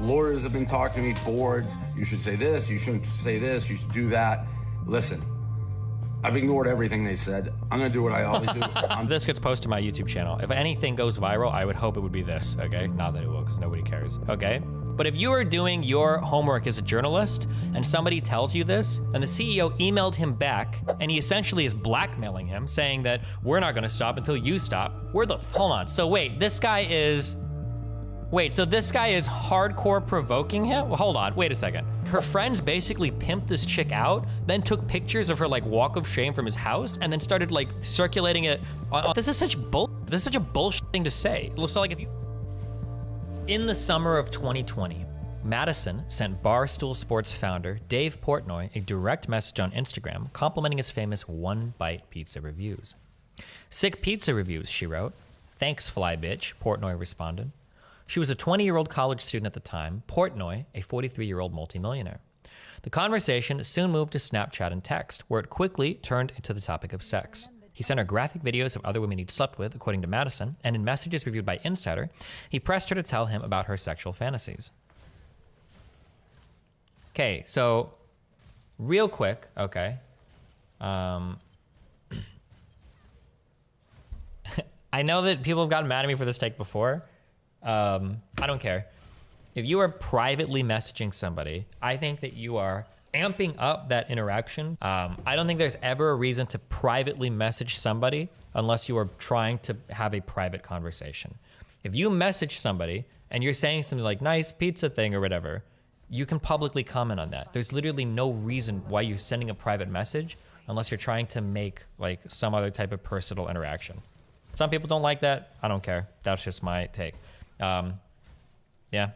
Lawyers have been talking to me, boards. You should say this, you shouldn't say this, you should do that. Listen, I've ignored everything they said. I'm gonna do what I always do. This gets posted to my YouTube channel. If anything goes viral, I would hope it would be this, okay? Not that it will, because nobody cares, okay? But if you are doing your homework as a journalist and somebody tells you this, and the CEO emailed him back, and he essentially is blackmailing him, saying that we're not gonna stop until you stop. Hold on, so wait, this guy is hardcore provoking him? Well, hold on, wait a second. Her friends basically pimped this chick out, then took pictures of her like walk of shame from his house, and then started like circulating it. This is such a bullshit thing to say. It looks like if you... In the summer of 2020, Madison sent Barstool Sports founder Dave Portnoy a direct message on Instagram complimenting his famous One Bite pizza reviews. "Sick pizza reviews," she wrote. "Thanks, fly bitch," Portnoy responded. She was a 20-year-old college student at the time, Portnoy, a 43-year-old multimillionaire. The conversation soon moved to Snapchat and text, where it quickly turned into the topic of sex. He sent her graphic videos of other women he'd slept with, according to Madison, and in messages reviewed by Insider, he pressed her to tell him about her sexual fantasies. Okay, so real quick, okay. I know that people have gotten mad at me for this take before. I don't care. If you are privately messaging somebody, I think that you are amping up that interaction. I don't think there's ever a reason to privately message somebody unless you are trying to have a private conversation. If you message somebody and you're saying something like nice pizza thing or whatever, you can publicly comment on that. There's literally no reason why you're sending a private message unless you're trying to make like some other type of personal interaction. Some people don't like that. I don't care. That's just my take. Yeah.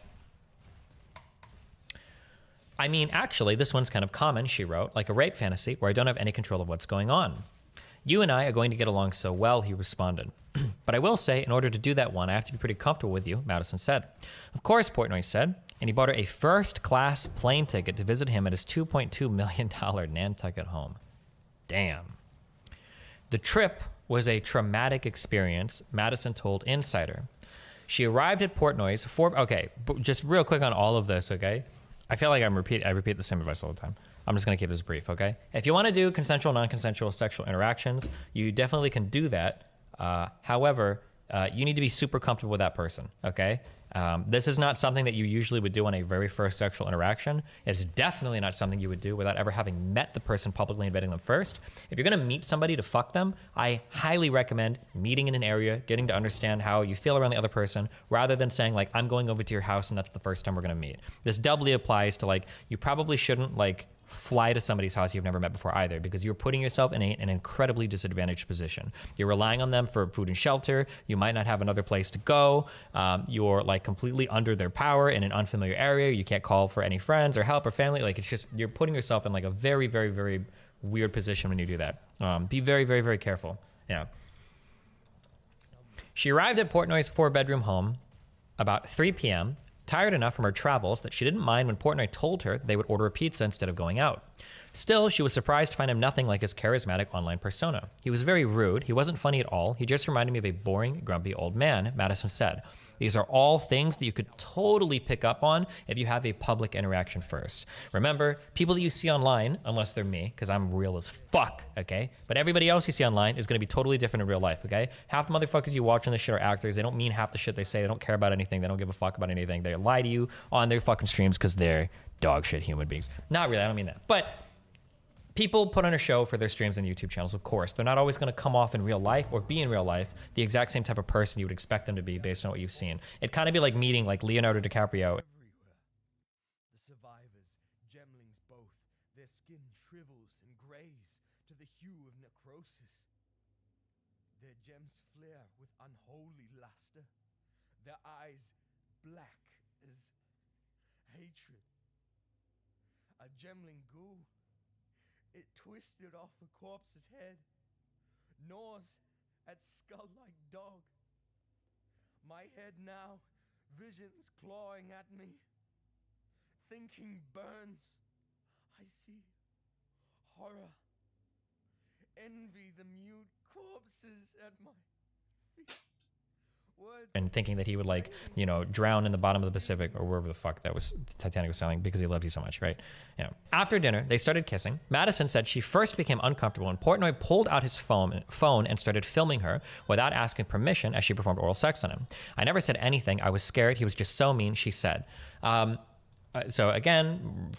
I mean, actually, this one's kind of common, she wrote, like a rape fantasy where I don't have any control of what's going on. "You and I are going to get along so well," he responded. "But I will say, in order to do that one, I have to be pretty comfortable with you," Madison said. "Of course," Portnoy said, and he bought her a first-class plane ticket to visit him at his $2.2 million Nantucket home. Damn. The trip was a traumatic experience, Madison told Insider. She arrived at Portnoy's just real quick on all of this, okay? I feel like I repeat the same advice all the time. I'm just gonna keep this brief, okay? If you wanna do consensual, non-consensual sexual interactions, you definitely can do that. However, you need to be super comfortable with that person, okay? This is not something that you usually would do on a very first sexual interaction. It's definitely not something you would do without ever having met the person publicly and vetting them first. If you're gonna meet somebody to fuck them, I highly recommend meeting in an area, getting to understand how you feel around the other person, rather than saying like, I'm going over to your house and that's the first time we're gonna meet. This doubly applies to like, you probably shouldn't like fly to somebody's house you've never met before either, because you're putting yourself in an incredibly disadvantaged position. You're relying on them for food and shelter. You might not have another place to go. You're like completely under their power in an unfamiliar area. You can't call for any friends or help or family. Like it's just, you're putting yourself in like a very, very, very weird position when you do that. Be very, very, very careful. Yeah. She arrived at Portnoy's 4-bedroom home about 3 p.m., tired enough from her travels that she didn't mind when Portnoy told her that they would order a pizza instead of going out. Still, she was surprised to find him nothing like his charismatic online persona. He was very rude. He wasn't funny at all. He just reminded me of a boring, grumpy old man, Madison said. These are all things that you could totally pick up on if you have a public interaction first. Remember, people that you see online, unless they're me, because I'm real as fuck, okay? But everybody else you see online is gonna be totally different in real life, okay? Half the motherfuckers you watch on this shit are actors. They don't mean half the shit they say. They don't care about anything. They don't give a fuck about anything. They lie to you on their fucking streams because they're dog shit human beings. Not really, I don't mean that. But people put on a show for their streams and YouTube channels, of course. They're not always gonna come off in real life or be in real life the exact same type of person you would expect them to be based on what you've seen. It'd kind of be like meeting like Leonardo DiCaprio. The survivors, gemlings both, their skin shrivels and grays to the hue of necrosis. Their gems flare with unholy luster, their eyes black as hatred. A gemling ghoul, it twisted off a corpse's head, gnaws at skull-like dog. My head now, visions clawing at me. Thinking burns. I see horror. Envy the mute corpses at my feet. and thinking that he would like, you know, drown in the bottom of the Pacific or wherever the fuck that was Titanic was sailing because he loves you so much, right? Yeah. After dinner, they started kissing. Madison said she first became uncomfortable when Portnoy pulled out his phone and started filming her without asking permission as she performed oral sex on him. I never said anything. I was scared. He was just so mean, she said. So again,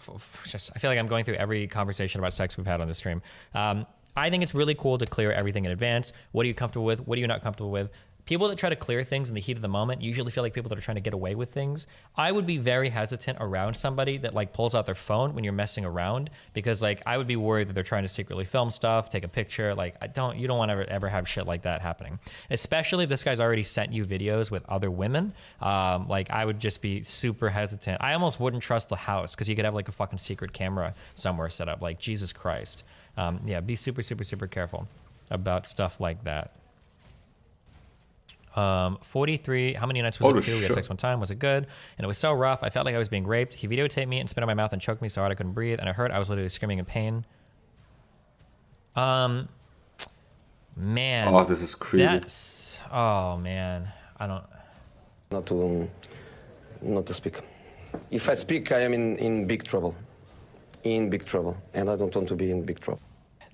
just I feel like I'm going through every conversation about sex we've had on this stream. I think it's really cool to clear everything in advance. What are you comfortable with? What are you not comfortable with? People that try to clear things in the heat of the moment usually feel like people that are trying to get away with things. I would be very hesitant around somebody that like pulls out their phone when you're messing around, because like I would be worried that they're trying to secretly film stuff, take a picture. Like you don't want to ever have shit like that happening. Especially if this guy's already sent you videos with other women. Like I would just be super hesitant. I almost wouldn't trust the house because you could have like a fucking secret camera somewhere set up. Like Jesus Christ. Yeah, be super, super, super careful about stuff like that. 43, how many nights was it too? We had sex one time. Was it good? And it was so rough. I felt like I was being raped. He videotaped me and spit in my mouth and choked me so hard I couldn't breathe. And I heard I was literally screaming in pain. Man. Oh, this is creepy. That's, oh man. I don't. Not to speak. If I speak, I am in big trouble. In big trouble. And I don't want to be in big trouble.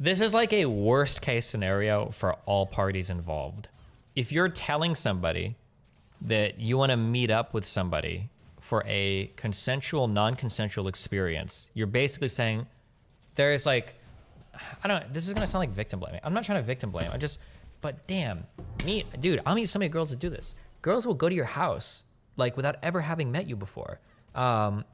This is like a worst case scenario for all parties involved. If you're telling somebody that you want to meet up with somebody for a consensual, non-consensual experience, you're basically saying there's like, I don't know, this is going to sound like victim blaming. I'm not trying to victim blame. But damn, dude, I'll meet so many girls that do this. Girls will go to your house like without ever having met you before.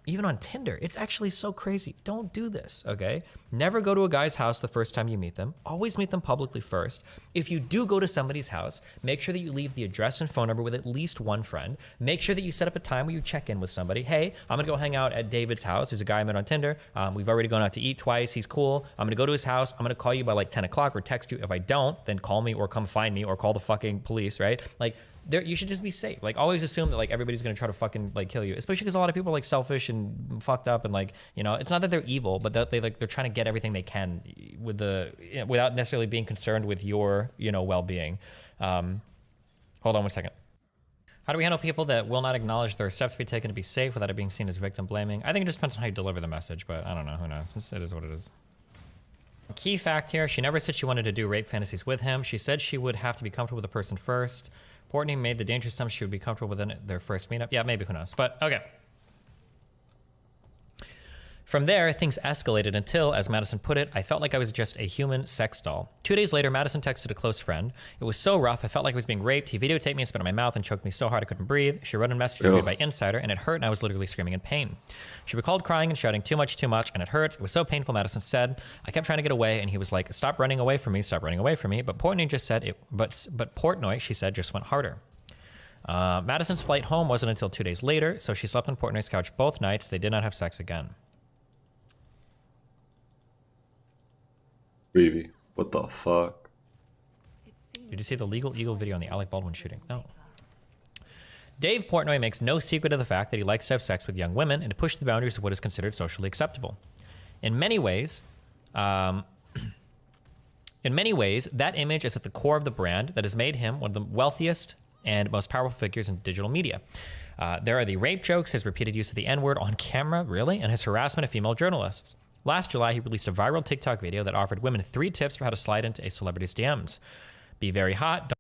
Even on Tinder, it's actually so crazy. Don't do this, okay? Never go to a guy's house the first time you meet them. Always meet them publicly first. If you do go to somebody's house, make sure that you leave the address and phone number with at least one friend. Make sure that you set up a time where you check in with somebody. Hey, I'm gonna go hang out at David's house. He's a guy I met on Tinder. We've already gone out to eat twice. He's cool. I'm gonna go to his house. I'm gonna call you by like 10 o'clock or text you. If I don't, then call me or come find me or call the fucking police, right? Like, you should just be safe. Like, always assume that like everybody's gonna try to fucking like kill you, especially because a lot of people are like selfish and fucked up and like, you know, it's not that they're evil, but that they're trying to get everything they can with without necessarily being concerned with your, you know, well-being. Hold on 1 second. How do we handle people that will not acknowledge there are steps to be taken to be safe without it being seen as victim blaming? I think it just depends on how you deliver the message, but I don't know. Who knows? It is what it is. Key fact here: she never said she wanted to do rape fantasies with him. She said she would have to be comfortable with the person first. Portnoy made the dangerous assumption she would be comfortable within their first meetup. Yeah, maybe, who knows? But okay. From there, things escalated until, as Madison put it, I felt like I was just a human sex doll. 2 days later, Madison texted a close friend. It was so rough, I felt like I was being raped. He videotaped me and spit in my mouth and choked me so hard I couldn't breathe. She wrote a message to me by Insider, and it hurt, and I was literally screaming in pain. She recalled crying and shouting, too much, and it hurts. It was so painful, Madison said. I kept trying to get away, and he was like, stop running away from me, stop running away from me. But Portnoy just said, but Portnoy, she said, just went harder. Madison's flight home wasn't until 2 days later, so she slept on Portnoy's couch both nights. They did not have sex again. Creepy. What the fuck? Did you see the legal eagle video on the Alec Baldwin shooting? No. Dave Portnoy makes no secret of the fact that he likes to have sex with young women and to push the boundaries of what is considered socially acceptable. In many ways, that image is at the core of the brand that has made him one of the wealthiest and most powerful figures in digital media. There are the rape jokes, his repeated use of the N-word on camera, really, and his harassment of female journalists. Last July, he released a viral TikTok video that offered women 3 tips for how to slide into a celebrity's DMs. Be very hot.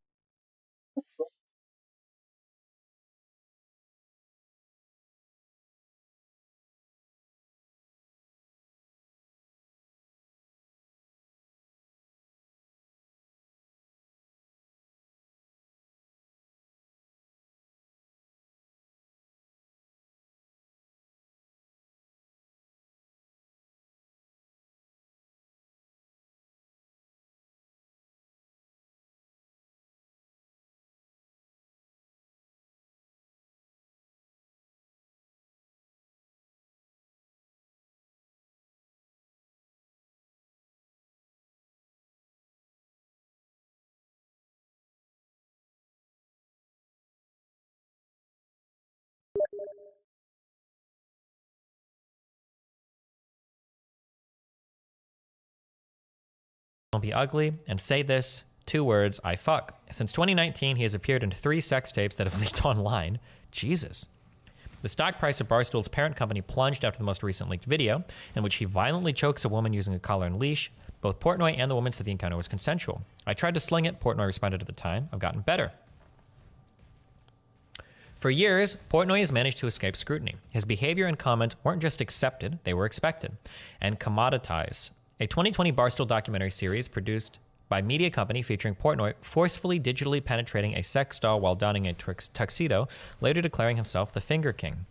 Don't be ugly, and say this, 2 words, I fuck. Since 2019, he has appeared in 3 sex tapes that have leaked online. Jesus. The stock price of Barstool's parent company plunged after the most recent leaked video, in which he violently chokes a woman using a collar and leash. Both Portnoy and the woman said the encounter was consensual. I tried to sling it, Portnoy responded at the time. I've gotten better. For years, Portnoy has managed to escape scrutiny. His behavior and comments weren't just accepted, they were expected and commoditized. A 2020 Barstool documentary series produced by media company featuring Portnoy forcefully digitally penetrating a sex doll while donning a tuxedo, later declaring himself the Finger King.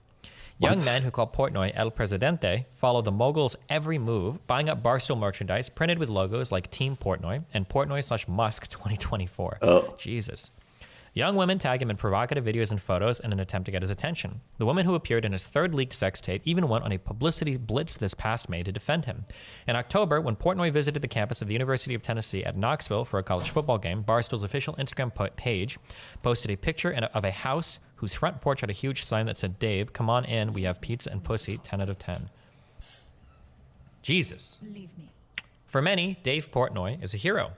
Young men who call Portnoy El Presidente follow the mogul's every move, buying up Barstool merchandise printed with logos like Team Portnoy and Portnoy/Musk 2024. Oh. Jesus. Young women tag him in provocative videos and photos in an attempt to get his attention. The woman who appeared in his 3rd leaked sex tape even went on a publicity blitz this past May to defend him. In October, when Portnoy visited the campus of the University of Tennessee at Knoxville for a college football game, Barstool's official Instagram page posted a picture of a house whose front porch had a huge sign that said, "Dave, come on in, we have pizza and pussy, 10 out of 10. Jesus. Leave me. For many, Dave Portnoy is a hero.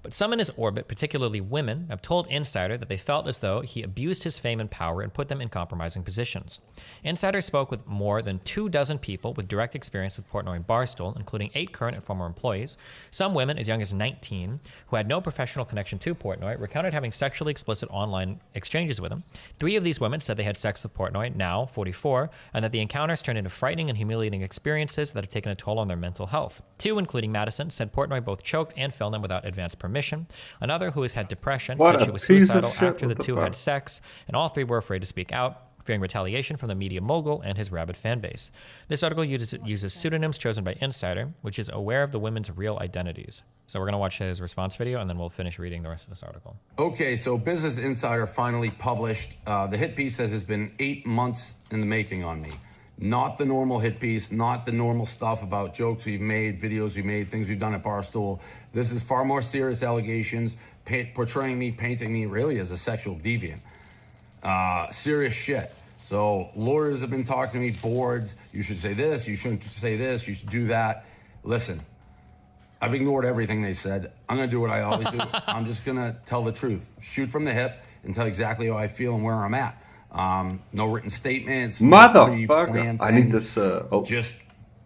But some in his orbit, particularly women, have told Insider that they felt as though he abused his fame and power and put them in compromising positions. Insider spoke with more than 24 people with direct experience with Portnoy and Barstool, including 8 current and former employees. Some women as young as 19, who had no professional connection to Portnoy, recounted having sexually explicit online exchanges with him. 3 of these women said they had sex with Portnoy, now 44, and that the encounters turned into frightening and humiliating experiences that have taken a toll on their mental health. 2, including Madison, said Portnoy both choked and filmed them without advance permission. Another, who has had depression, What said she a was piece of suicidal shit. after the What the 2 fuck? had sex, and all 3 were afraid to speak out, fearing retaliation from the media mogul and his rabid fan base. This article uses pseudonyms chosen by Insider, which is aware of the women's real identities. So we're going to watch his response video, and then we'll finish reading the rest of this article. Okay, so Business Insider finally published. The hit piece says it's been 8 months in the making on me. Not the normal hit piece, not the normal stuff about jokes we've made, videos we've made, things we've done at Barstool. This is far more serious allegations, portraying me, painting me really as a sexual deviant. Serious shit. So lawyers have been talking to me, boards, you should say this, you shouldn't say this, you should do that. Listen, I've ignored everything they said. I'm going to do what I always do. I'm just going to tell the truth. Shoot from the hip and tell exactly how I feel and where I'm at. No written statements. Motherfucker. I need this. Just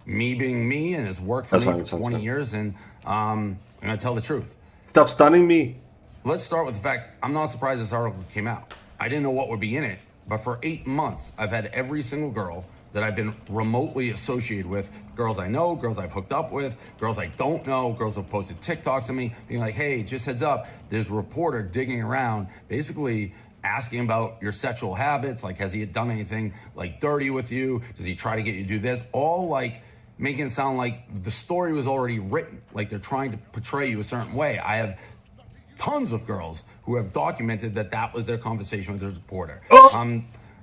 me being me, and it's worked for me for 20 years, and I'm going to tell the truth. Stop stunning me. Let's start with the fact I'm not surprised this article came out. I didn't know what would be in it, but for 8 months, I've had every single girl that I've been remotely associated with, girls I know, girls I've hooked up with, girls I don't know, girls who've posted TikToks of me, being like, hey, just heads up, there's a reporter digging around, basically asking about your sexual habits, like has he done anything like dirty with you? Does he try to get you to do this? All like making it sound like the story was already written, like they're trying to portray you a certain way. I have tons of girls who have documented that was their conversation with the reporter.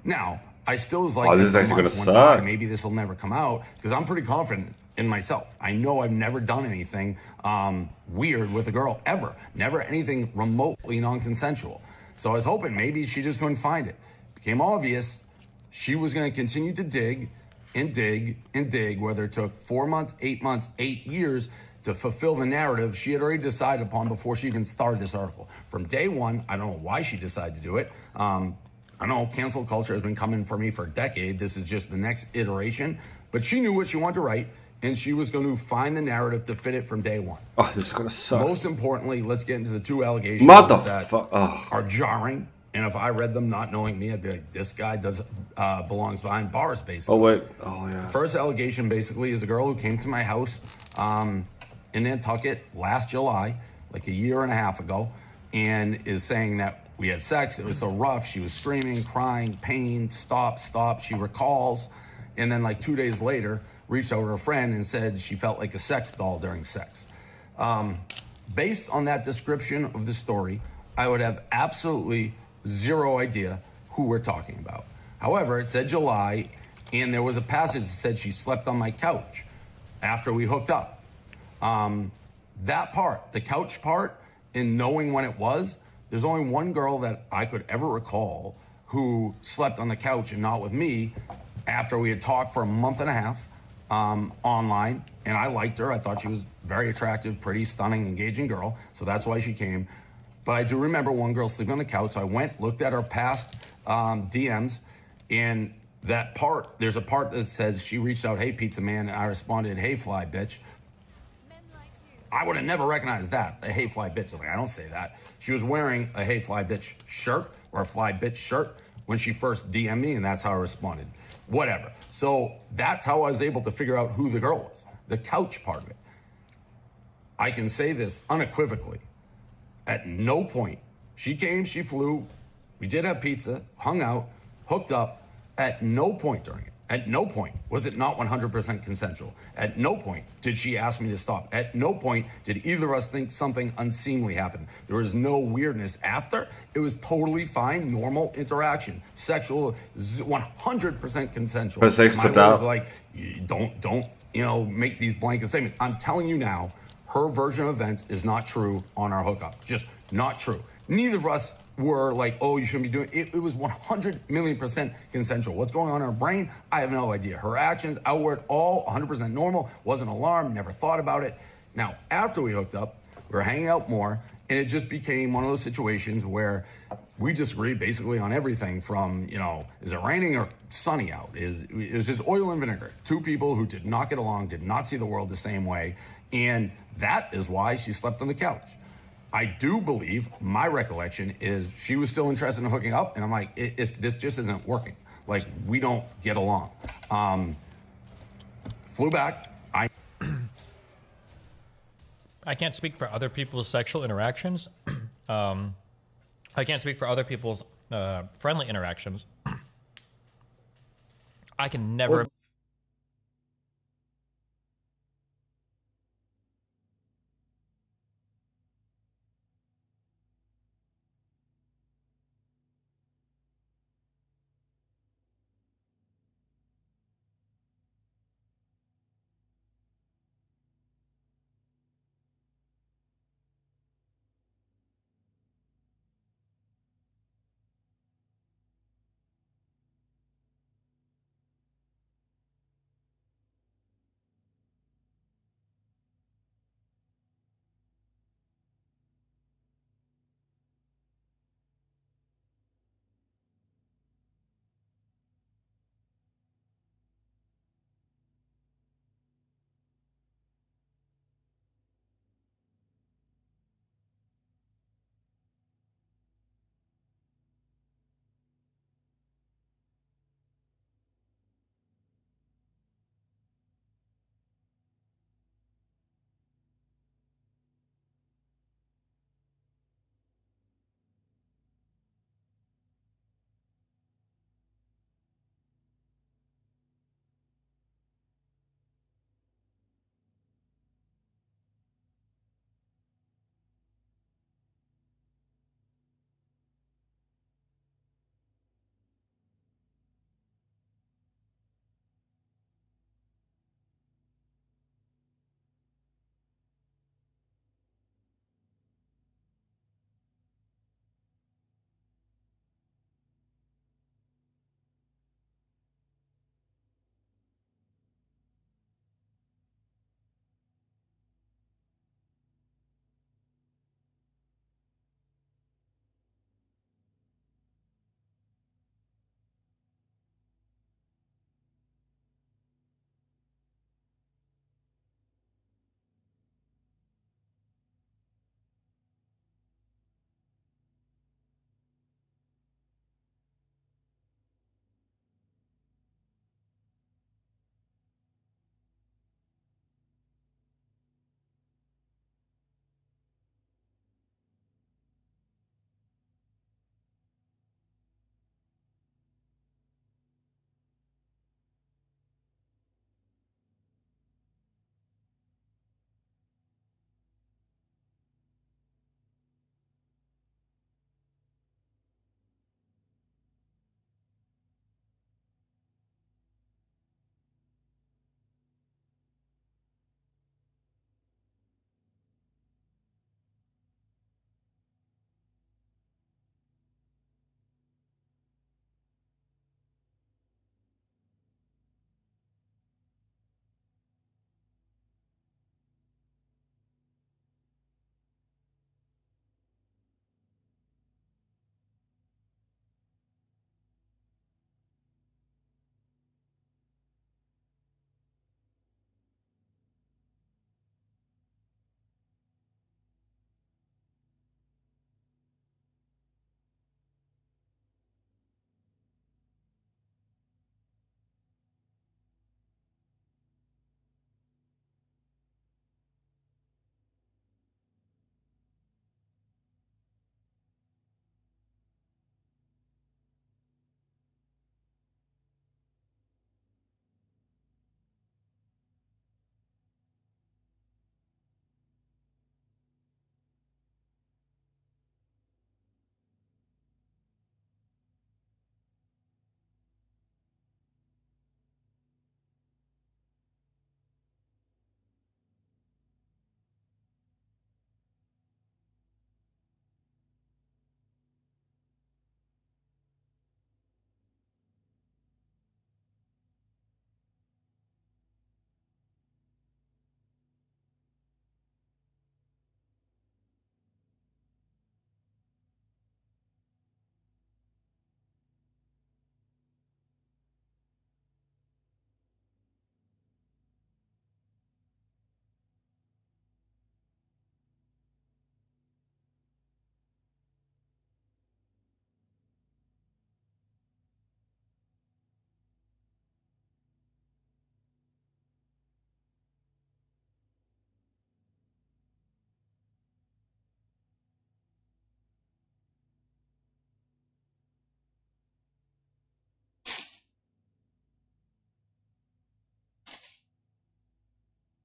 Now, I still was like, this is actually gonna suck. Maybe this will never come out, because I'm pretty confident in myself. I know I've never done anything weird with a girl, ever. Never anything remotely non-consensual. So I was hoping maybe she just couldn't find it. Became obvious she was going to continue to dig and dig and dig, whether it took 4 months, 8 months, 8 years to fulfill the narrative she had already decided upon before she even started this article. From day one, I don't know why she decided to do it. I know cancel culture has been coming for me for a decade. This is just the next iteration. But she knew what she wanted to write, and she was going to find the narrative to fit it from day one. Oh, this is going to suck. Most importantly, let's get into the 2 allegations that are jarring. And if I read them not knowing me, I'd be like, this guy belongs behind bars, basically. Oh, wait. Oh, yeah. First allegation, basically, is a girl who came to my house in Nantucket last July, like a year and a half ago, and is saying that we had sex. It was so rough. She was screaming, crying, pain, stop. She recalls. And then like 2 days later, reached out to her friend and said she felt like a sex doll during sex. Based on that description of the story, I would have absolutely zero idea who we're talking about. However, it said July, and there was a passage that said she slept on my couch after we hooked up. That part, the couch part, and knowing when it was, there's only one girl that I could ever recall who slept on the couch and not with me after we had talked for a month and a half online, and I liked her. I thought she was very attractive, pretty, stunning, engaging girl, so that's why she came. But I do remember one girl sleeping on the couch. So I went, looked at her past DMs, and that part, there's a part that says she reached out, "Hey, pizza man," and I responded, "Hey, fly bitch." I would have never recognized that, a "Hey, fly bitch." Like, I don't say that. She was wearing a "Hey, fly bitch" shirt or a "Fly bitch" shirt when she first DM'd me, and that's how I responded. Whatever. So that's how I was able to figure out who the girl was, the couch part of it. I can say this unequivocally. At no point, she came, she flew, we did have pizza, hung out, hooked up. At no point during it, at no point was it not 100% consensual. At no point did she ask me to stop. At no point did either of us think something unseemly happened. There was no weirdness after. It was totally fine, normal interaction, sexual, 100% consensual. But sex My to word doubt. was like, don't, make these blanket statements. I'm telling you now, her version of events is not true on our hookup. Just not true. Neither of us were like, "Oh, you shouldn't be doing it." It was 100,000,000% consensual. What's going on in her brain? I have no idea. Her actions, outward, all 100% normal. Wasn't alarmed, never thought about it. Now, after we hooked up, we were hanging out more, and it just became one of those situations where we disagreed basically on everything from, is it raining or sunny out? It was just oil and vinegar. Two people who did not get along, did not see the world the same way, and that is why she slept on the couch. I do believe, my recollection is she was still interested in hooking up, and I'm like, this just isn't working. Like, we don't get along. Flew back. I can't speak for other people's sexual interactions. I can't speak for other people's friendly interactions. I can never...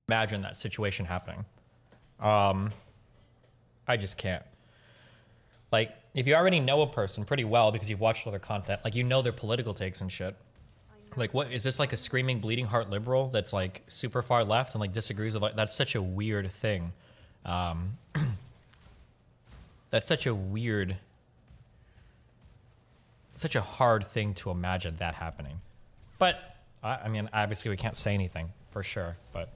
imagine that situation happening. I just can't. Like, if you already know a person pretty well because you've watched other content, like, you know their political takes and shit. Like, what is this, like a screaming bleeding heart liberal that's like super far left and like disagrees with, like, that's such a weird thing. That's such a hard thing to imagine that happening. But I mean, obviously we can't say anything for sure, but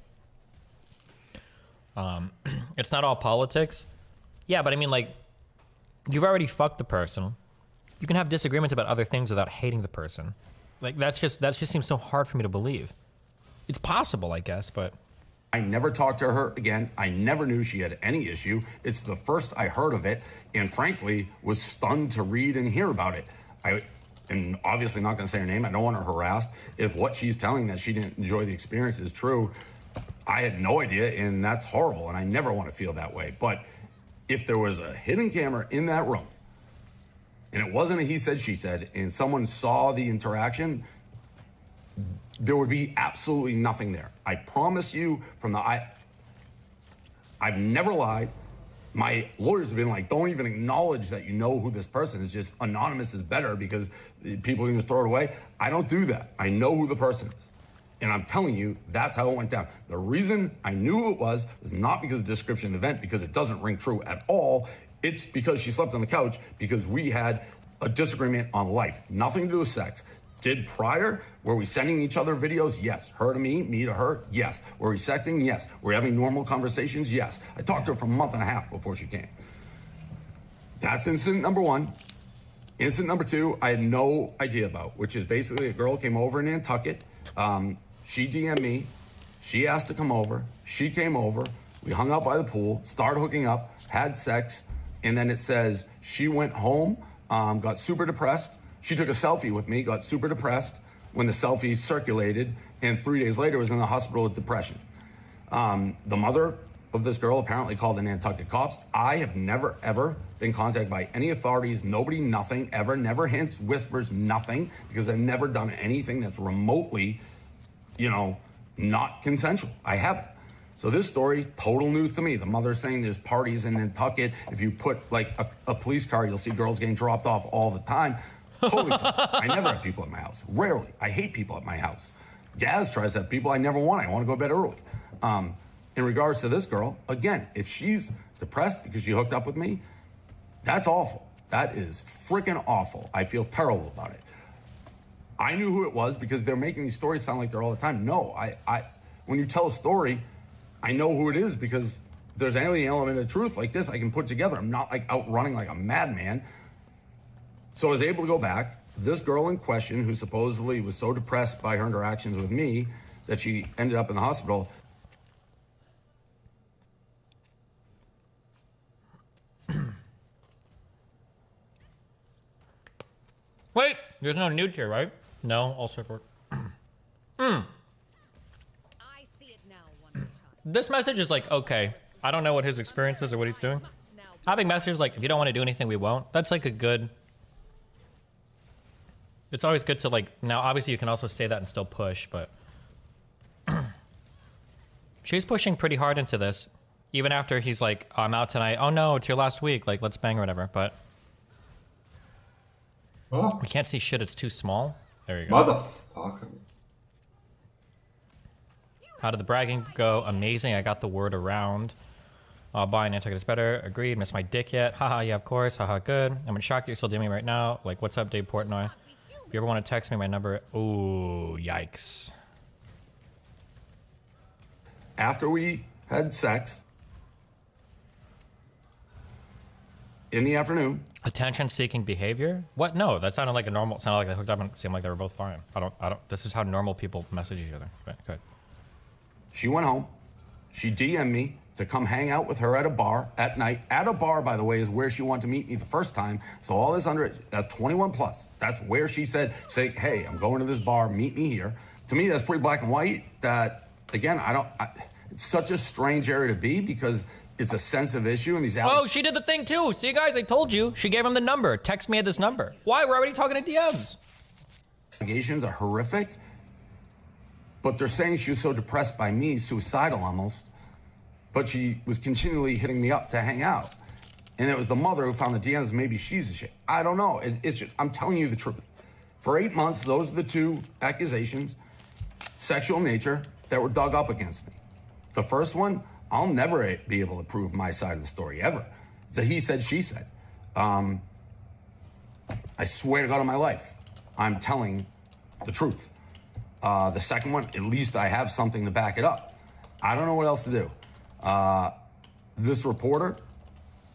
it's not all politics. Yeah, but I mean, like, you've already fucked the person. You can have disagreements about other things without hating the person. Like, that just seems so hard for me to believe. It's possible, I guess, but I never talked to her again. I never knew she had any issue. It's the first I heard of it, and frankly, was stunned to read and hear about it. I am obviously not going to say her name. I don't want her harassed. If what she's telling that she didn't enjoy the experience is true, I had no idea, and that's horrible, and I never want to feel that way. But if there was a hidden camera in that room, and it wasn't a he said, she said, and someone saw the interaction, there would be absolutely nothing there. I promise you I've never lied. My lawyers have been like, don't even acknowledge that you know who this person is. Just anonymous is better because people can just throw it away. I don't do that. I know who the person is. And I'm telling you, that's how it went down. The reason I knew who it was not because of the description of the event, because it doesn't ring true at all. It's because she slept on the couch because we had a disagreement on life. Nothing to do with sex. Did prior, were we sending each other videos? Yes. Her to me to her? Yes. Were we sexting? Yes. Were we having normal conversations? Yes. I talked to her for a month and a half before she came. That's incident number one. Incident number two, I had no idea about, which is basically a girl came over in Nantucket. She DM'd me. She asked to come over. She came over. We hung out by the pool, started hooking up, had sex, and then it says she went home, got super depressed. She took a selfie with me, got super depressed when the selfie circulated, and 3 days later was in the hospital with depression. The mother of this girl apparently called the Nantucket cops. I have never, ever been contacted by any authorities, nobody, nothing, ever, never hints, whispers, nothing, because I've never done anything that's remotely, not consensual. I haven't. So this story, total news to me. The mother's saying there's parties in Nantucket. If you put like a police car, you'll see girls getting dropped off all the time. Totally. I never have people at my house. Rarely. I hate people at my house. Gaz tries to have people I never want. I want to go to bed early. In regards to this girl, again, if she's depressed because she hooked up with me, that's awful. That is freaking awful. I feel terrible about it. I knew who it was because they're making these stories sound like they're all the time. No, when you tell a story, I know who it is because there's any element of truth like this I can put together. I'm not like out running like a madman. So I was able to go back. This girl in question, who supposedly was so depressed by her interactions with me that she ended up in the hospital. wait, there's no nude here, right? No, also for. I see it now, Wonder Child. This message is like, okay, I don't know what his experience is or what he's doing. Having messages like, if you don't want to do anything, we won't. That's like a good. It's always good to like, now obviously you can also say that and still push, but she's pushing pretty hard into this. Even after he's like, oh, I'm out tonight. Oh no, it's your last week. Like, let's bang or whatever. But we can't see shit. It's too small. There you go. Motherfucker. How did the bragging go? Amazing. I got the word around. Buying Nantucket is better. Agreed. Missed my dick yet? Haha, yeah, of course. Haha, good. I'm in shock that you're still DMing right now. Like, what's up, Dave Portnoy? If you ever want to text me, my number. Ooh, yikes. After we had sex in the afternoon. Attention-seeking behavior? What? No, that sounded like a normal. Sounded like they hooked up and seemed like they were both fine. I don't. This is how normal people message each other. But good. She went home. She DM'd me to come hang out with her at a bar at night. At a bar, by the way, is where she wanted to meet me the first time. So all this that's 21 plus. That's where she said, hey, I'm going to this bar, meet me here. To me, that's pretty black and white. That, again, it's such a strange area to be because it's a sensitive issue and these Oh, she did the thing too. See, guys, I told you. She gave him the number. Text me at this number. Why? We're already talking to DMs. Allegations are horrific. But they're saying she was so depressed by me, suicidal almost, but she was continually hitting me up to hang out. And it was the mother who found the DMs. Maybe she's a shit. I don't know. It's just, I'm telling you the truth. For 8 months, those are the two accusations, sexual nature, that were dug up against me. The first one, I'll never be able to prove my side of the story, ever. It's a he said, she said. I swear to God on my life, I'm telling the truth. The second one, at least I have something to back it up. I don't know what else to do. This reporter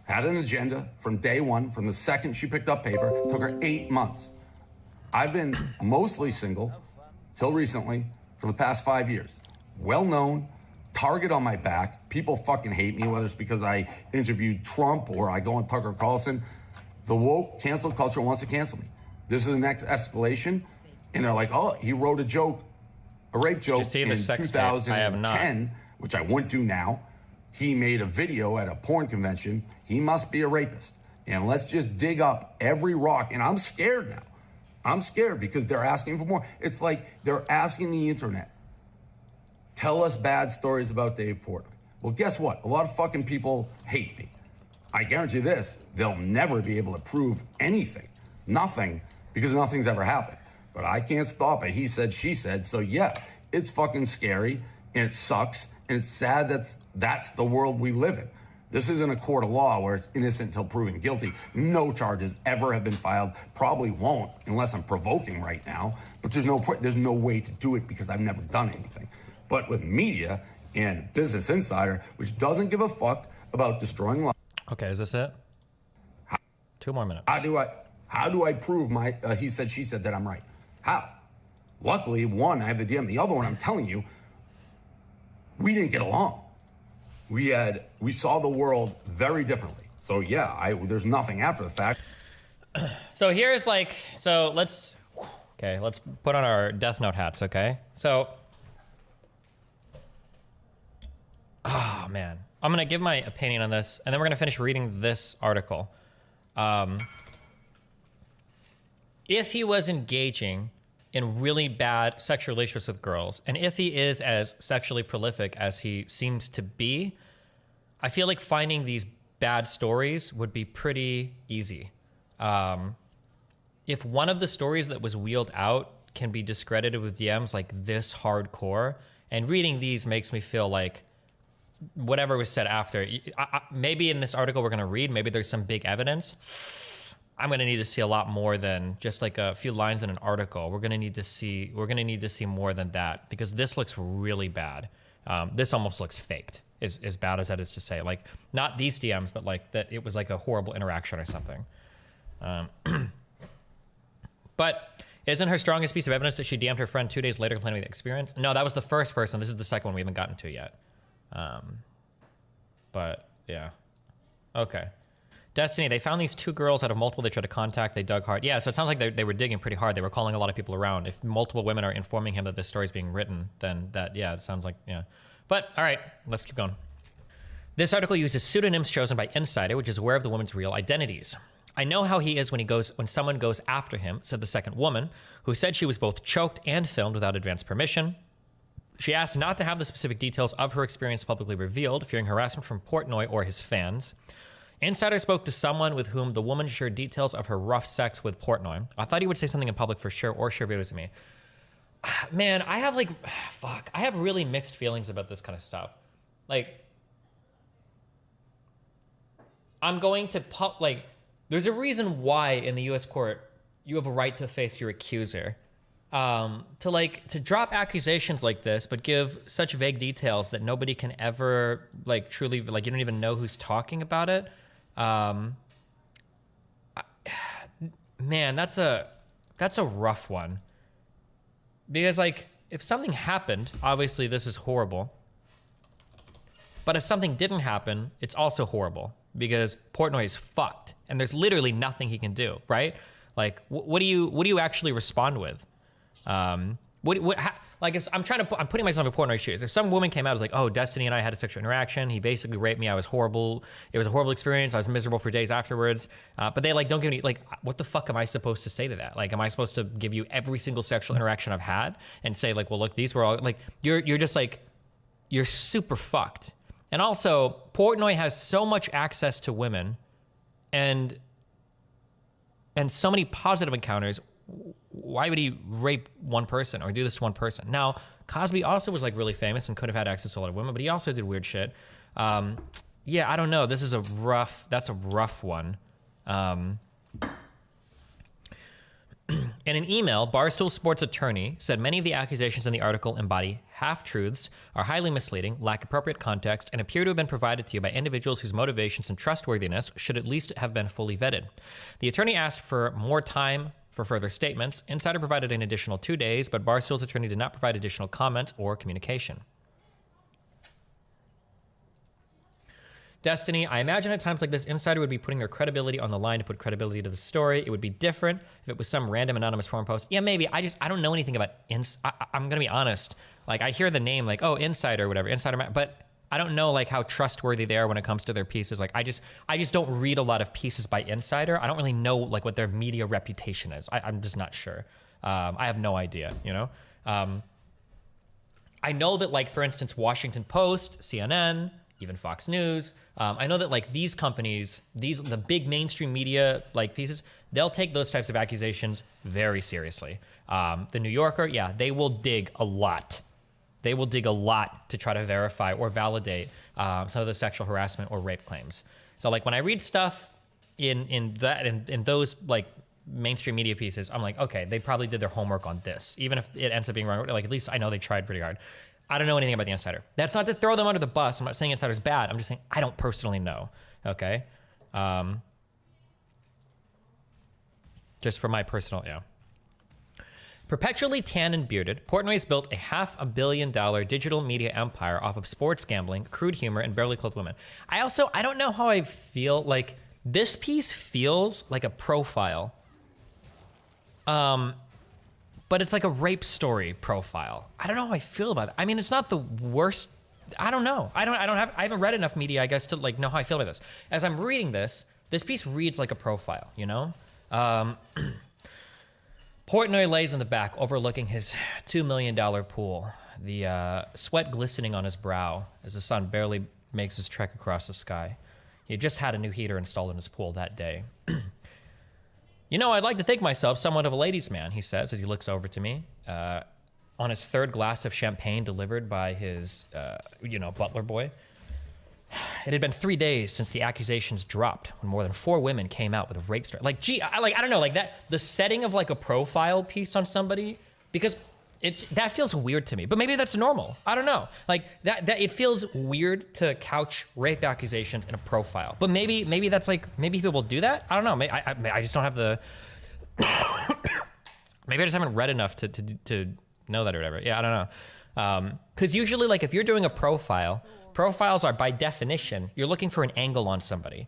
had an agenda from day one, from the second she picked up paper. It took her 8 months. I've been mostly single, till recently, for the past 5 years. Well-known, target on my back. People fucking hate me, whether it's because I interviewed Trump or I go on Tucker Carlson. The woke cancel culture wants to cancel me. This is the next escalation. And they're like, oh, he wrote a joke, a rape joke in 2010, which I wouldn't do now. He made a video at a porn convention. He must be a rapist. And let's just dig up every rock. And I'm scared now. I'm scared because they're asking for more. It's like they're asking the internet, tell us bad stories about Dave Portnoy. Well, guess what? A lot of fucking people hate me. I guarantee this, they'll never be able to prove anything, nothing, because nothing's ever happened. But I can't stop it. He said, she said. So yeah, it's fucking scary and it sucks and it's sad that that's the world we live in. This isn't a court of law where it's innocent until proven guilty. No charges ever have been filed. Probably won't unless I'm provoking right now. But there's no way to do it because I've never done anything. But with media and Business Insider, which doesn't give a fuck about destroying lives. Okay, is this it? 2 more minutes. How do I prove my he said, she said that I'm right? How? Luckily, one, I have the DM. The other one, I'm telling you, we didn't get along. We saw the world very differently. So yeah, there's nothing after the fact. So here's let's put on our Death Note hats, okay? So, oh man, I'm gonna give my opinion on this, and then we're gonna finish reading this article. If he was engaging in really bad sexual relationships with girls, and if he is as sexually prolific as he seems to be, I feel like finding these bad stories would be pretty easy. If one of the stories that was wheeled out can be discredited with DMs like this hardcore, and reading these makes me feel like whatever was said after, maybe in this article we're gonna read, maybe there's some big evidence. I'm gonna need to see a lot more than just like a few lines in an article. We're gonna need to see more than that, because this looks really bad. This almost looks faked, as bad as that is to say. Like, not these DMs, but like that it was like a horrible interaction or something. But isn't her strongest piece of evidence that she DM'd her friend 2 days later complaining of the experience? No, that was the first person. This is the second one we haven't gotten to yet. But yeah. Okay. Destiny, they found these 2 girls out of multiple they tried to contact. They dug hard. Yeah, so it sounds like they were digging pretty hard. They were calling a lot of people around. If multiple women are informing him that this story is being written, then it sounds like, yeah. But all right, let's keep going. This article uses pseudonyms chosen by Insider, which is aware of the woman's real identities. I know how he is when someone goes after him, said the second woman, who said she was both choked and filmed without advance permission. She asked not to have the specific details of her experience publicly revealed, fearing harassment from Portnoy or his fans. Insider spoke to someone with whom the woman shared details of her rough sex with Portnoy. I thought he would say something in public for sure, or share videos of me. Man, I have really mixed feelings about this kind of stuff. Like, I'm going to there's a reason why in the U.S. court you have a right to face your accuser. To drop accusations like this, but give such vague details that nobody can ever truly, you don't even know who's talking about it. Man, that's a rough one. Because if something happened, obviously this is horrible. But if something didn't happen, it's also horrible, because Portnoy is fucked and there's literally nothing he can do, right? Like, what do you actually respond with? like if I'm putting myself in Portnoy's shoes. If some woman came out and was like, oh, Destiny and I had a sexual interaction, he basically raped me, I was horrible, it was a horrible experience, I was miserable for days afterwards, but they like don't give me, like, what the fuck am I supposed to say to that? Like, am I supposed to give you every single sexual interaction I've had and say like, well, look, these were all, like, you're just like, you're super fucked. And also, Portnoy has so much access to women and so many positive encounters. Why would he rape one person or do this to one person? Now, Cosby also was like really famous and could have had access to a lot of women, but he also did weird shit. Yeah, I don't know. That's a rough one. In an email, Barstool Sports attorney said many of the accusations in the article embody half-truths, are highly misleading, lack appropriate context, and appear to have been provided to you by individuals whose motivations and trustworthiness should at least have been fully vetted. The attorney asked for more time for further statements. Insider provided an additional 2 days, but Barstool's attorney did not provide additional comments or communication. Destiny, I imagine at times like this, Insider would be putting their credibility on the line to put credibility to the story. It would be different if it was some random anonymous forum post. Yeah, maybe. I don't know anything about I'm going to be honest. Like, I hear the name like, oh, Insider or whatever, Insider, but I don't know like how trustworthy they are when it comes to their pieces. Like, I just don't read a lot of pieces by Insider. I don't really know like what their media reputation is. I'm just not sure. I have no idea, you know? I know that, like, for instance, Washington Post, CNN, even Fox News, I know that like these companies, the big mainstream media like pieces, they'll take those types of accusations very seriously. The New Yorker, yeah, they will dig a lot. They will dig a lot to try to verify or validate some of the sexual harassment or rape claims. So like when I read stuff in those like mainstream media pieces, I'm like, okay, they probably did their homework on this. Even if it ends up being wrong, like at least I know they tried pretty hard. I don't know anything about the Insider. That's not to throw them under the bus. I'm not saying Insider's bad. I'm just saying I don't personally know. Okay? Just for my personal, yeah. Perpetually tan and bearded, Portnoy's built a $500 million digital media empire off of sports gambling, crude humor, and barely clothed women. I don't know how I feel. Like, this piece feels like a profile. But it's like a rape story profile. I don't know how I feel about it. I mean, it's not the worst. I don't know. I haven't read enough media, I guess, to like know how I feel about this. As I'm reading this piece reads like a profile, you know? Portnoy lays in the back overlooking his $2 million pool, the sweat glistening on his brow as the sun barely makes his trek across the sky. He had just had a new heater installed in his pool that day. You know, I'd like to think myself somewhat of a ladies' man, he says as he looks over to me. On his third glass of champagne delivered by his, butler boy. It had been 3 days since the accusations dropped when more than 4 women came out with a rape story. Like, gee, I don't know, like that, the setting of like a profile piece on somebody, because that feels weird to me, but maybe that's normal. I don't know. Like that it feels weird to couch rape accusations in a profile, but maybe that's like, maybe people do that. I don't know. I just don't have the, maybe I just haven't read enough to know that or whatever. Yeah, I don't know. Cause usually like if you're doing a profile, profiles are by definition, you're looking for an angle on somebody.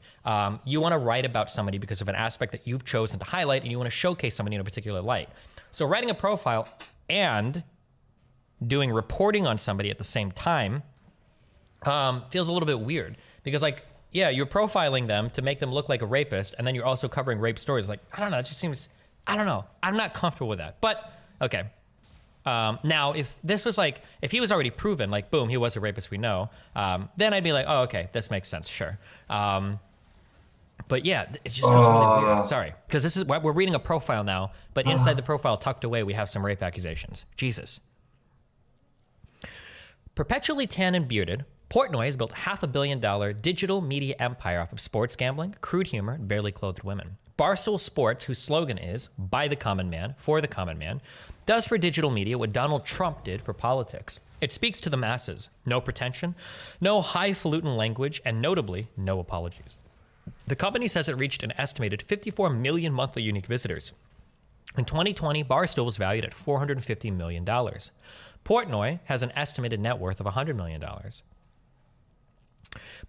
You want to write about somebody because of an aspect that you've chosen to highlight and you want to showcase somebody in a particular light. So writing a profile and doing reporting on somebody at the same time feels a little bit weird because like, yeah, you're profiling them to make them look like a rapist and then you're also covering rape stories. Like, I don't know, it just seems, I don't know. I'm not comfortable with that, but okay. Now, if this was like, if he was already proven, like, boom, he was a rapist, we know, then I'd be like, oh, okay, this makes sense, sure. But yeah, it just feels really weird. Sorry, because this is, we're reading a profile now, but inside the profile tucked away, we have some rape accusations. Jesus. Perpetually tan and bearded, Portnoy has built $500 million digital media empire off of sports gambling, crude humor, and barely clothed women. Barstool Sports, whose slogan is, by the common man, for the common man, does for digital media what Donald Trump did for politics. It speaks to the masses. No pretension, no highfalutin language, and notably, no apologies. The company says it reached an estimated 54 million monthly unique visitors. In 2020, Barstool was valued at $450 million. Portnoy has an estimated net worth of $100 million.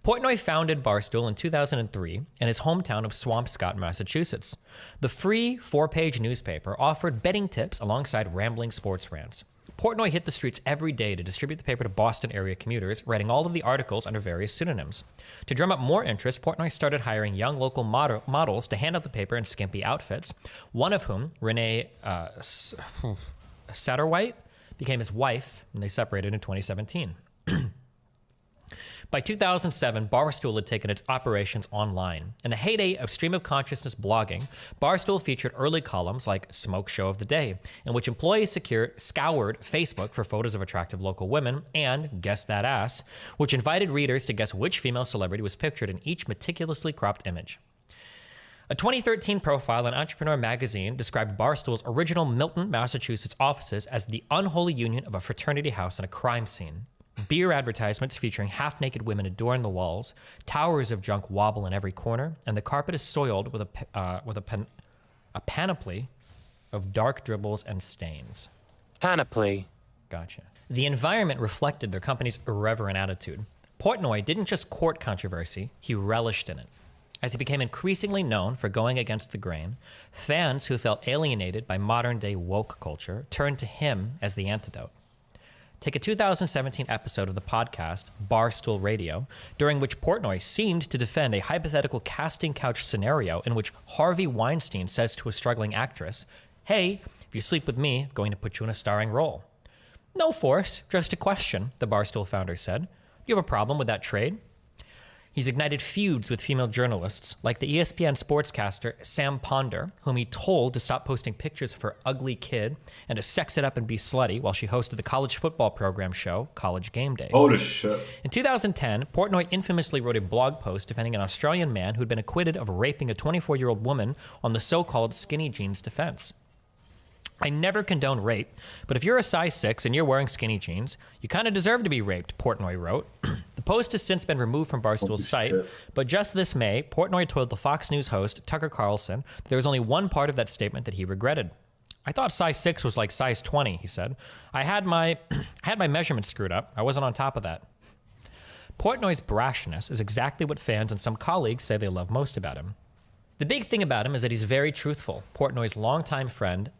Portnoy founded Barstool in 2003 in his hometown of Swampscott, Massachusetts. The free 4-page newspaper offered betting tips alongside rambling sports rants. Portnoy hit the streets every day to distribute the paper to Boston area commuters, writing all of the articles under various pseudonyms. To drum up more interest, Portnoy started hiring young local models to hand out the paper in skimpy outfits, one of whom, Renee Satterwhite, became his wife, and they separated in 2017. By 2007, Barstool had taken its operations online. In the heyday of stream of consciousness blogging, Barstool featured early columns like Smoke Show of the Day, in which employees scoured Facebook for photos of attractive local women, and Guess That Ass, which invited readers to guess which female celebrity was pictured in each meticulously cropped image. A 2013 profile in Entrepreneur magazine described Barstool's original Milton, Massachusetts offices as the unholy union of a fraternity house and a crime scene. Beer advertisements featuring half-naked women adorn the walls, towers of junk wobble in every corner, and the carpet is soiled with a panoply of dark dribbles and stains. Panoply. Gotcha. The environment reflected their company's irreverent attitude. Portnoy didn't just court controversy, he relished in it. As he became increasingly known for going against the grain, fans who felt alienated by modern-day woke culture turned to him as the antidote. Take a 2017 episode of the podcast, Barstool Radio, during which Portnoy seemed to defend a hypothetical casting couch scenario in which Harvey Weinstein says to a struggling actress, "Hey, if you sleep with me, I'm going to put you in a starring role." "No force, just a question," the Barstool founder said. "Do you have a problem with that trade?" He's ignited feuds with female journalists, like the ESPN sportscaster Sam Ponder, whom he told to stop posting pictures of her ugly kid and to sex it up and be slutty while she hosted the college football program show College Game Day. Holy shit. In 2010, Portnoy infamously wrote a blog post defending an Australian man who'd been acquitted of raping a 24-year-old woman on the so-called skinny jeans defense. "I never condone rape, but if you're a size 6 and you're wearing skinny jeans, you kind of deserve to be raped," Portnoy wrote. The post has since been removed from Barstool's site, but just this May, Portnoy told the Fox News host Tucker Carlson that there was only one part of that statement that he regretted. "I thought size 6 was like size 20, he said. I had my measurements screwed up. I wasn't on top of that." Portnoy's brashness is exactly what fans and some colleagues say they love most about him. The big thing about him is that he's very truthful. Portnoy's longtime friend,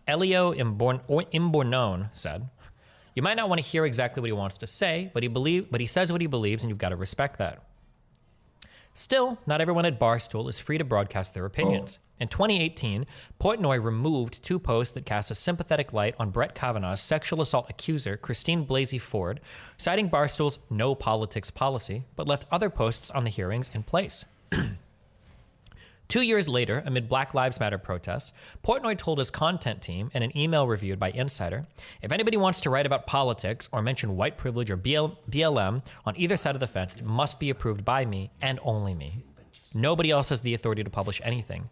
Elio Imbornone, said, "You might not want to hear exactly what he wants to say, but he says what he believes, and you've got to respect that." Still, not everyone at Barstool is free to broadcast their opinions. In 2018, Portnoy removed 2 posts that cast a sympathetic light on Brett Kavanaugh's sexual assault accuser, Christine Blasey Ford, citing Barstool's no politics policy, but left other posts on the hearings in place. 2 years later, amid Black Lives Matter protests, Portnoy told his content team in an email reviewed by Insider, "If anybody wants to write about politics or mention white privilege or BLM on either side of the fence, it must be approved by me and only me. Nobody else has the authority to publish anything."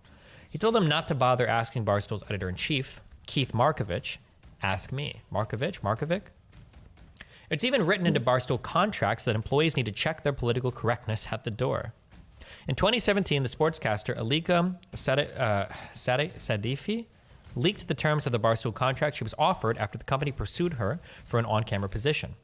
He told them not to bother asking Barstool's editor-in-chief, Keith Markovich, "Ask me." Markovic? It's even written into Barstool contracts that employees need to check their political correctness at the door. In 2017, the sportscaster Alika Sadifi leaked the terms of the Barstool contract she was offered after the company pursued her for an on-camera position.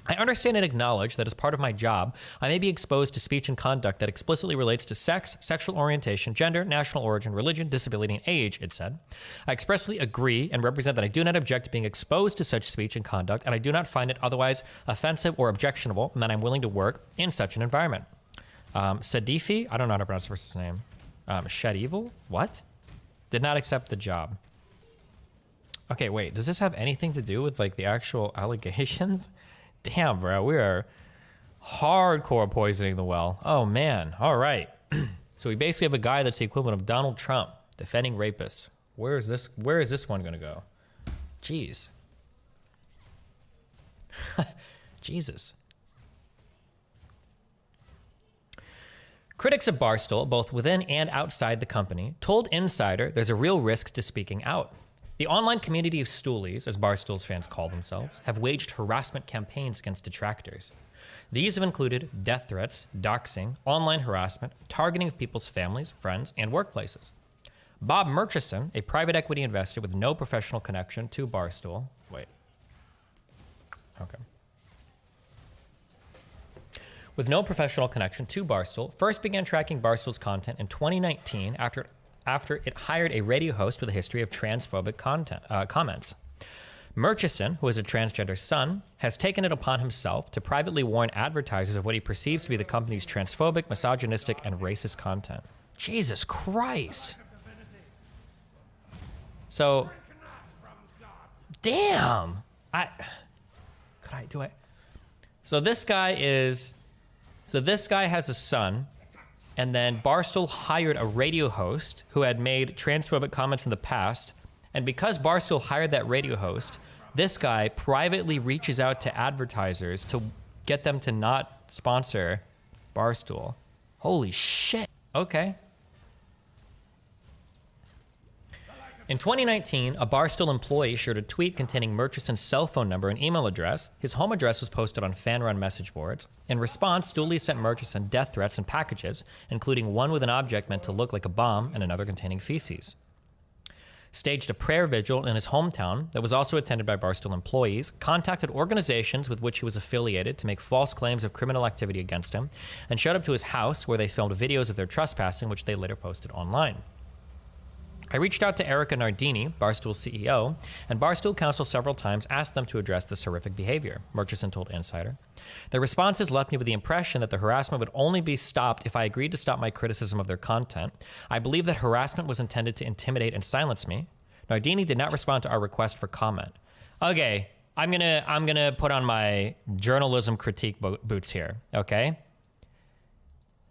"I understand and acknowledge that as part of my job, I may be exposed to speech and conduct that explicitly relates to sex, sexual orientation, gender, national origin, religion, disability, and age," it said. "I expressly agree and represent that I do not object to being exposed to such speech and conduct, and I do not find it otherwise offensive or objectionable, and that I'm willing to work in such an environment." Sadifi, I don't know how to pronounce the person's name. Shadivil? What? Did not accept the job. Okay, wait, does this have anything to do with like the actual allegations? Damn, bro, we are hardcore poisoning the well. Oh man, all right. So we basically have a guy that's the equivalent of Donald Trump defending rapists. Where is this one gonna go? Jeez. Jesus. Critics of Barstool, both within and outside the company, told Insider there's a real risk to speaking out. The online community of stoolies, as Barstool's fans call themselves, have waged harassment campaigns against detractors. These have included death threats, doxing, online harassment, targeting of people's families, friends, and workplaces. Bob Murchison, a private equity investor with no professional connection to Barstool, with no professional connection to Barstool, first began tracking Barstool's content in 2019 after it hired a radio host with a history of transphobic comments. Murchison, who is a transgender son, has taken it upon himself to privately warn advertisers of what he perceives to be the company's transphobic, misogynistic, and racist content. Jesus Christ. So, damn. So this guy has a son, and then Barstool hired a radio host who had made transphobic comments in the past, and because Barstool hired that radio host, this guy privately reaches out to advertisers to get them to not sponsor Barstool. Holy shit. Okay. In 2019, a Barstool employee shared a tweet containing Murchison's cell phone number and email address. His home address was posted on fan-run message boards. In response, Stooley sent Murchison death threats and packages, including one with an object meant to look like a bomb and another containing feces. Staged a prayer vigil in his hometown that was also attended by Barstool employees, contacted organizations with which he was affiliated to make false claims of criminal activity against him, and showed up to his house where they filmed videos of their trespassing, which they later posted online. I reached out to Erica Nardini, Barstool's CEO, and Barstool Counsel several times asked them to address this horrific behavior, Murchison told Insider. Their responses left me with the impression that the harassment would only be stopped if I agreed to stop my criticism of their content. I believe that harassment was intended to intimidate and silence me. Nardini did not respond to our request for comment. Okay, I'm gonna put on my journalism critique boots here, okay?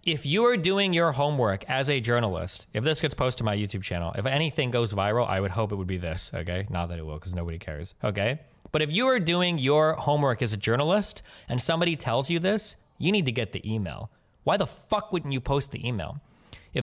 If you are doing your homework as a journalist, if this gets posted to my YouTube channel, if anything goes viral, I would hope it would be this, okay? Not that it will, because nobody cares, okay? But if you are doing your homework as a journalist and somebody tells you this, you need to get the email. Why the fuck wouldn't you post the email?